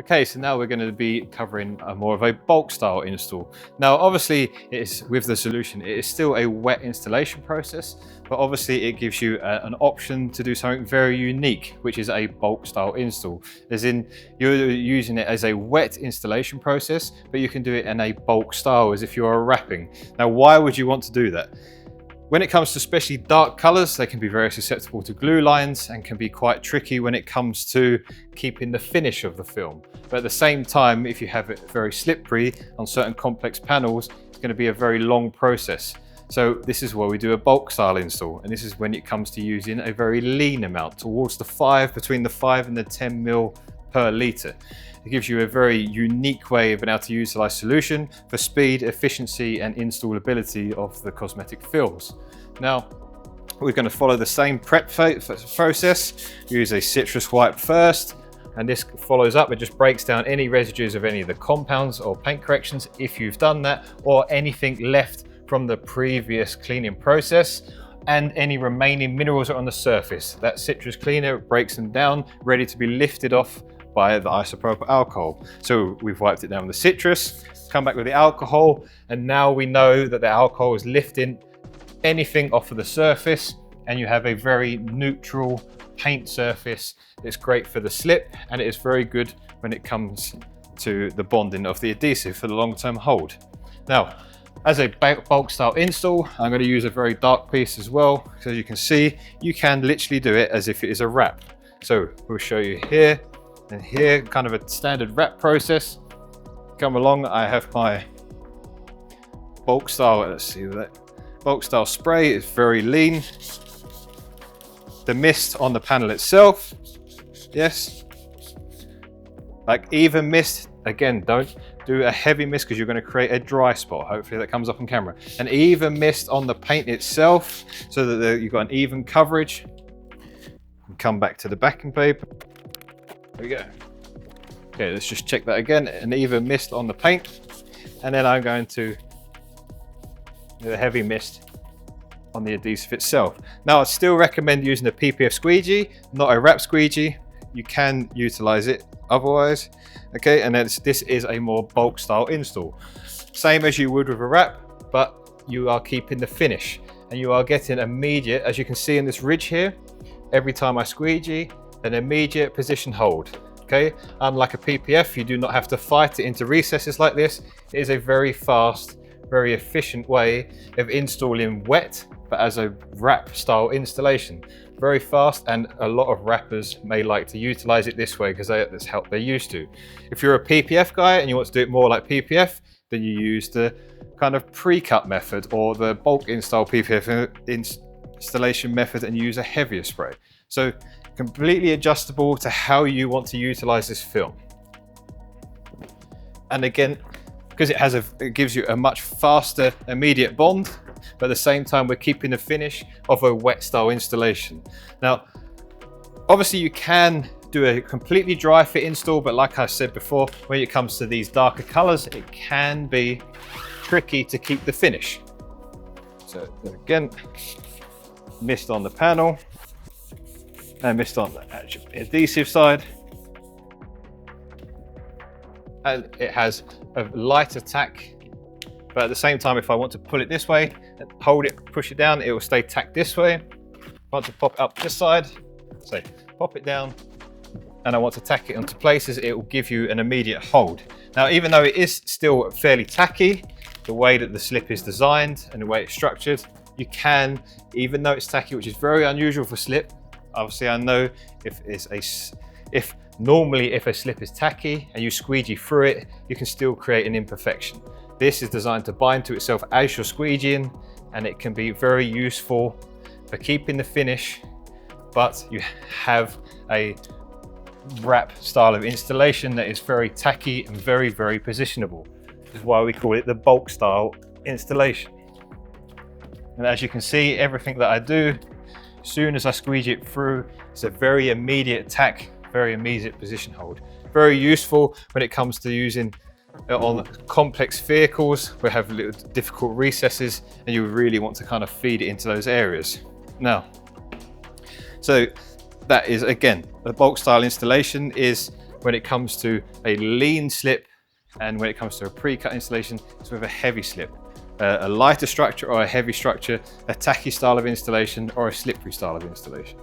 Okay, so now we're going to be covering more of a bulk style install. Now, obviously, it's with the Zolution, it is still a wet installation process, but obviously it gives you an option to do something very unique, which is a bulk style install. As in, you're using it as a wet installation process, but you can do it in a bulk style as if you are wrapping. Now, why would you want to do that? When it comes to especially dark colors, they can be very susceptible to glue lines and can be quite tricky when it comes to keeping the finish of the film. But at the same time, if you have it very slippery on certain complex panels, it's going to be a very long process. So this is where we do a bulk style install, and this is when it comes to using a very lean amount towards between the 5 and the 10 ml per litre. It gives you a very unique way of being able to utilize Zolution for speed, efficiency and installability of the cosmetic films. Now, we're going to follow the same prep process. Use a citrus wipe first, and this follows up. It just breaks down any residues of any of the compounds or paint corrections if you've done that, or anything left from the previous cleaning process, and any remaining minerals are on the surface. That citrus cleaner breaks them down, ready to be lifted off by the isopropyl alcohol. So we've wiped it down with the citrus, come back with the alcohol, and now we know that the alcohol is lifting anything off of the surface, and you have a very neutral paint surface. It's great for the slip, and it is very good when it comes to the bonding of the adhesive for the long-term hold. Now, as a bulk style install, I'm going to use a very dark piece as well. So as you can see, you can literally do it as if it is a wrap. So we'll show you here and here, kind of a standard wrap process. Come along, I have my bulk style, let's see that. Bulk style spray is very lean. The mist on the panel itself, yes. Like even mist, again, don't do a heavy mist because you're going to create a dry spot. Hopefully that comes up on camera. An even mist on the paint itself so that you've got an even coverage. Come back to the backing paper. There we go. Okay, let's just check that again. An even mist on the paint. And then I'm going to do a heavy mist on the adhesive itself. Now, I still recommend using a PPF squeegee, not a wrap squeegee. You can utilize it otherwise. Okay, and then this is a more bulk style install. Same as you would with a wrap, but you are keeping the finish. And you are getting immediate, as you can see in this ridge here, every time I squeegee, an immediate position hold. Okay, unlike a PPF, you do not have to fight it into recesses like this. It is a very fast, very efficient way of installing wet, but as a wrap style installation. Very fast, and a lot of wrappers may like to utilize it this way because that's how they're used to. If you're a PPF guy and you want to do it more like PPF, then you use the kind of pre-cut method or the bulk install PPF installation method and use a heavier spray. So completely adjustable to how you want to utilize this film. And again, because it gives you a much faster immediate bond, but at the same time we're keeping the finish of a wet style installation. Now, obviously you can do a completely dry fit install, but like I said before, when it comes to these darker colors, it can be tricky to keep the finish. So again, mist on the panel and mist on the actual adhesive side. And it has a light attack, but at the same time, if I want to pull it this way, hold it, push it down, it will stay tacked this way. If I want to pop it up this side, so pop it down, and I want to tack it onto places, it will give you an immediate hold. Now, even though it is still fairly tacky, the way that the slip is designed and the way it's structured, you can, even though it's tacky, which is very unusual for slip. Obviously, I know if normally if a slip is tacky and you squeegee through it, you can still create an imperfection. This is designed to bind to itself as you're squeegeeing, and it can be very useful for keeping the finish, but you have a wrap style of installation that is very tacky and very, very positionable. This is why we call it the bulk style installation. And as you can see, everything that I do, as soon as I squeegee it through, it's a very immediate tack, very immediate position hold. Very useful when it comes to using on complex vehicles where have little difficult recesses and you really want to kind of feed it into those areas. Now, so that is, again, the bulk style installation is when it comes to a lean slip, and when it comes to a pre-cut installation, it's with a heavy slip. A lighter structure or a heavy structure, a tacky style of installation or a slippery style of installation.